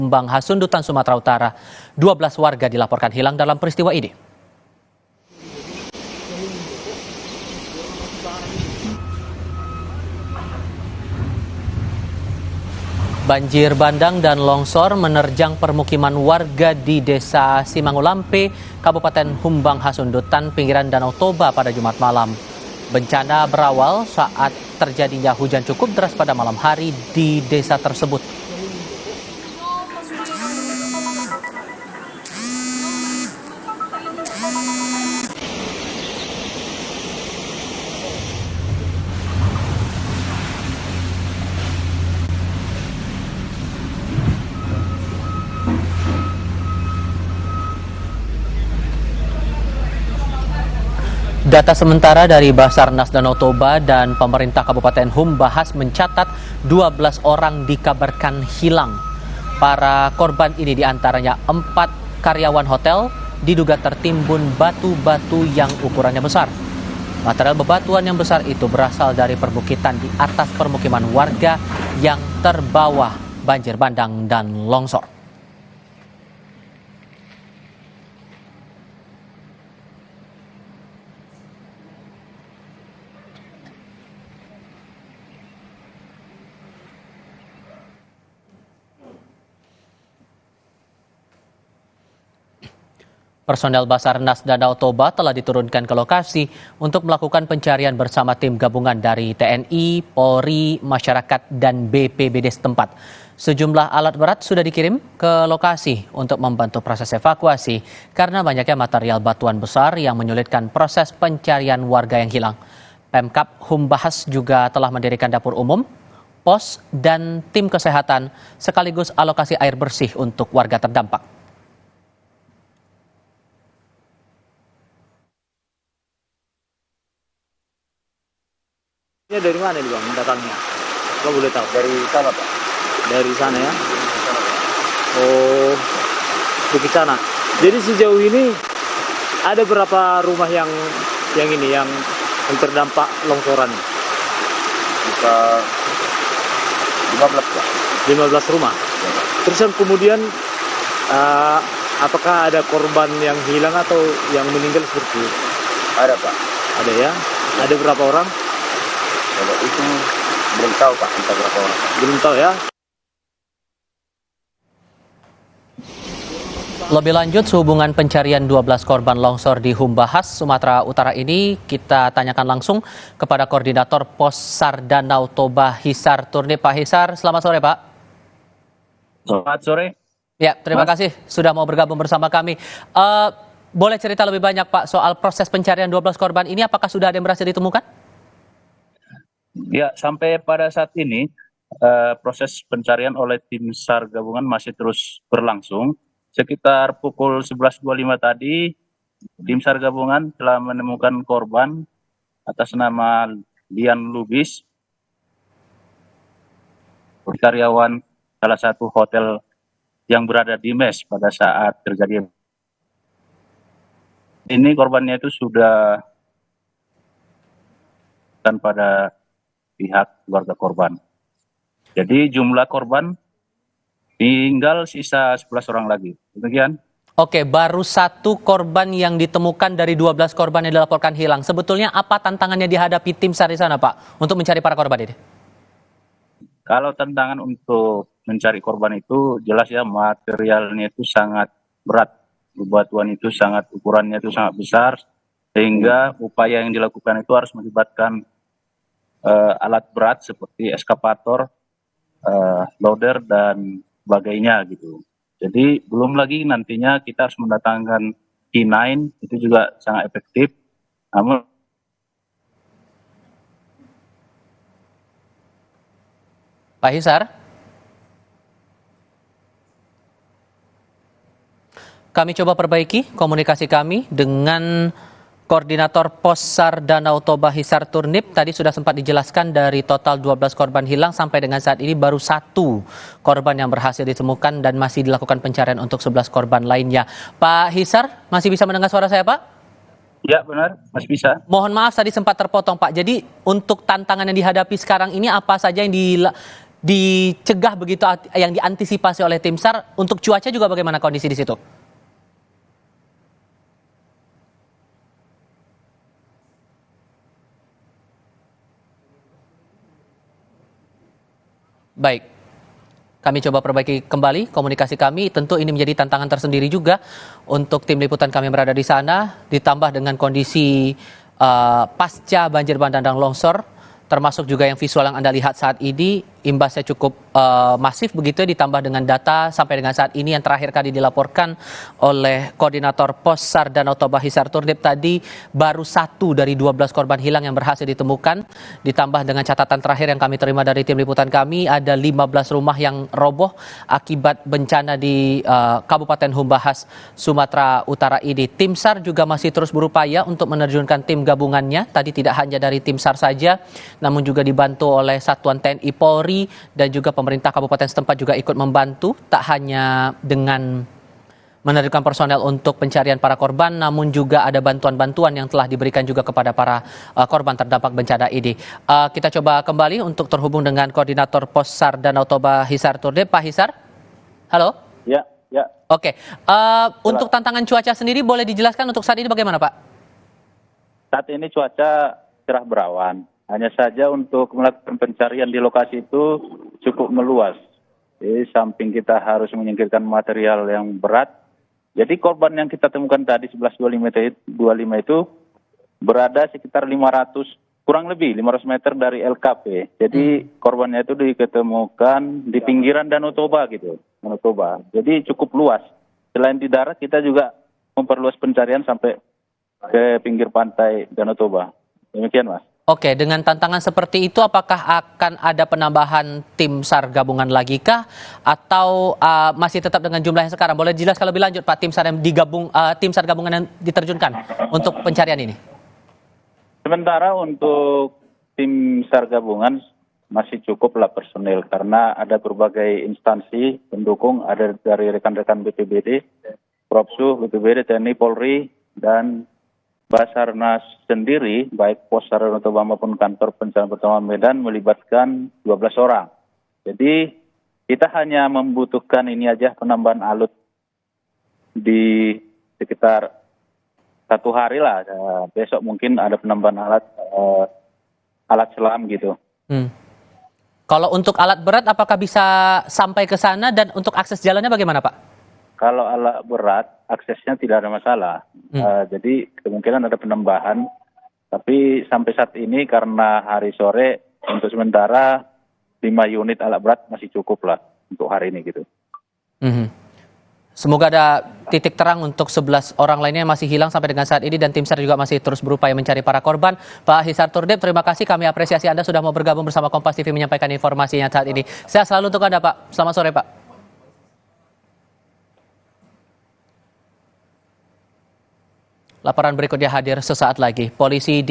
Humbang Hasundutan, Sumatera Utara. 12 warga dilaporkan hilang dalam peristiwa ini. Banjir bandang dan longsor menerjang permukiman warga di Desa Simangulampe, Kabupaten Humbang Hasundutan, pinggiran Danau Toba pada Jumat malam. Bencana berawal saat terjadinya hujan cukup deras pada malam hari di desa tersebut. Data sementara dari Basarnas Danau Toba dan pemerintah Kabupaten Humbahas mencatat 12 orang dikabarkan hilang. Para korban ini diantaranya 4 karyawan hotel diduga tertimbun batu-batu yang ukurannya besar. Material bebatuan yang besar itu berasal dari perbukitan di atas permukiman warga yang terbawa banjir bandang dan longsor. Personel Basarnas Danau Toba telah diturunkan ke lokasi untuk melakukan pencarian bersama tim gabungan dari TNI, Polri, masyarakat, dan BPBD setempat. Sejumlah alat berat sudah dikirim ke lokasi untuk membantu proses evakuasi karena banyaknya material batuan besar yang menyulitkan proses pencarian warga yang hilang. Pemkab Humbahas juga telah mendirikan dapur umum, pos, dan tim kesehatan sekaligus alokasi air bersih untuk warga terdampak. Ini dari mana nih Bang datangnya? Kalau boleh tahu. Dari sana Pak. Dari sana ya? Oh, Bukit sana. Jadi sejauh ini ada berapa rumah yang terdampak longsoran? Bisa 15 Pak. 15 rumah. Terus yang kemudian apakah ada korban yang hilang atau yang meninggal seperti itu? Ada Pak. Ada ya? Ada berapa orang? Kalau itu belum tahu Pak, entah berapa orang. Belum tahu ya? Lebih lanjut, sehubungan pencarian 12 korban longsor di Humbahas, Sumatera Utara ini kita tanyakan langsung kepada Koordinator Pos SAR Danau Toba Hisar Turnip. Pak Hisar, selamat sore Pak. Selamat sore. Ya, terima kasih sudah mau bergabung bersama kami. Boleh cerita lebih banyak Pak soal proses pencarian 12 korban ini, apakah sudah ada yang berhasil ditemukan? Ya, sampai pada saat ini proses pencarian oleh tim SAR gabungan masih terus berlangsung. Sekitar pukul 11.25 tadi, tim SAR gabungan telah menemukan korban atas nama Lian Lubis, karyawan salah satu hotel yang berada di mes pada saat terjadi. Ini korbannya itu sudah pada pihak keluarga korban. Jadi jumlah korban tinggal sisa 11 orang lagi. Demikian. Oke, baru 1 korban yang ditemukan dari 12 korban yang dilaporkan hilang. Sebetulnya apa tantangannya dihadapi tim SAR di sana, Pak, untuk mencari para korban ini? Kalau tantangan untuk mencari korban itu jelas ya, materialnya itu sangat berat. Bebatuan itu ukurannya itu sangat besar, sehingga upaya yang dilakukan itu harus melibatkan alat berat seperti eskavator, loader, dan sebagainya gitu. Jadi belum lagi nantinya kita harus mendatangkan K9, itu juga sangat efektif. Namun Pak Hisar, kami coba perbaiki komunikasi kami dengan Koordinator Pos SAR Danau Toba Hisar Turnip. Tadi sudah sempat dijelaskan dari total 12 korban hilang sampai dengan saat ini baru 1 korban yang berhasil ditemukan dan masih dilakukan pencarian untuk 11 korban lainnya. Pak Hisar, masih bisa mendengar suara saya Pak? ya benar, masih bisa. Mohon maaf tadi sempat terpotong Pak. Jadi untuk tantangan yang dihadapi sekarang ini apa saja yang dicegah begitu, yang diantisipasi oleh tim SAR. Untuk cuaca juga bagaimana kondisi di situ? Baik, kami coba perbaiki kembali komunikasi kami. Tentu ini menjadi tantangan tersendiri juga untuk tim liputan kami berada di sana, ditambah dengan kondisi pasca banjir bandang dan longsor, termasuk juga yang visual yang Anda lihat saat ini, imbasnya cukup masif begitu, ditambah dengan data sampai dengan saat ini yang terakhir kali dilaporkan oleh Koordinator Pos SAR Danau Toba Hisar Turdip tadi, baru 1 dari 12 korban hilang yang berhasil ditemukan, ditambah dengan catatan terakhir yang kami terima dari tim liputan kami, ada 15 rumah yang roboh akibat bencana di Kabupaten Humbahas, Sumatera Utara ini. Tim SAR juga masih terus berupaya untuk menerjunkan tim gabungannya, tadi tidak hanya dari tim SAR saja, namun juga dibantu oleh Satuan TNI Polri, dan juga pemerintah kabupaten setempat juga ikut membantu, tak hanya dengan menerjunkan personel untuk pencarian para korban, namun juga ada bantuan-bantuan yang telah diberikan juga kepada para korban terdampak bencana ini. Kita coba kembali untuk terhubung dengan Koordinator Pos SAR Danau Toba Hisar Turdip. Pak Hisar, halo? Ya, ya. Oke, untuk tantangan cuaca sendiri boleh dijelaskan untuk saat ini bagaimana, Pak? Saat ini cuaca cerah berawan. Hanya saja untuk melakukan pencarian di lokasi itu cukup meluas. Jadi samping kita harus menyingkirkan material yang berat. Jadi korban yang kita temukan tadi 1125 itu berada sekitar 500, kurang lebih 500 meter dari LKP. Jadi korbannya itu diketemukan di pinggiran Danau Toba gitu. Danau Toba. Jadi cukup luas. Selain di darat kita juga memperluas pencarian sampai ke pinggir pantai Danau Toba. Demikian, Mas. Oke, dengan tantangan seperti itu apakah akan ada penambahan tim SAR gabungan lagi kah? Atau masih tetap dengan jumlah yang sekarang? Boleh jelaskan lebih lanjut Pak, tim SAR tim SAR gabungan yang diterjunkan untuk pencarian ini? Sementara untuk tim SAR gabungan masih cukuplah personil karena ada berbagai instansi pendukung, ada dari rekan-rekan BPBD, Propsu, BPBD, TNI, Polri, dan Basarnas sendiri, baik Pos SAR Danau Toba maupun kantor pencarian pertama Medan melibatkan 12 orang. Jadi kita hanya membutuhkan ini aja penambahan alut di sekitar 1 hari lah. Besok mungkin ada penambahan alat selam gitu. Kalau untuk alat berat apakah bisa sampai ke sana, dan untuk akses jalannya bagaimana Pak? Kalau alat berat, aksesnya tidak ada masalah. Jadi kemungkinan ada penambahan. Tapi sampai saat ini karena hari sore, untuk sementara 5 unit alat berat masih cukup lah untuk hari ini gitu. Semoga ada titik terang untuk 11 orang lainnya yang masih hilang sampai dengan saat ini, dan tim SAR juga masih terus berupaya mencari para korban. Pak Hisar Turdip, terima kasih, kami apresiasi Anda sudah mau bergabung bersama Kompas TV menyampaikan informasinya saat ini. Sehat selalu untuk Anda Pak. Selamat sore Pak. Laporan berikutnya hadir sesaat lagi. Polisi di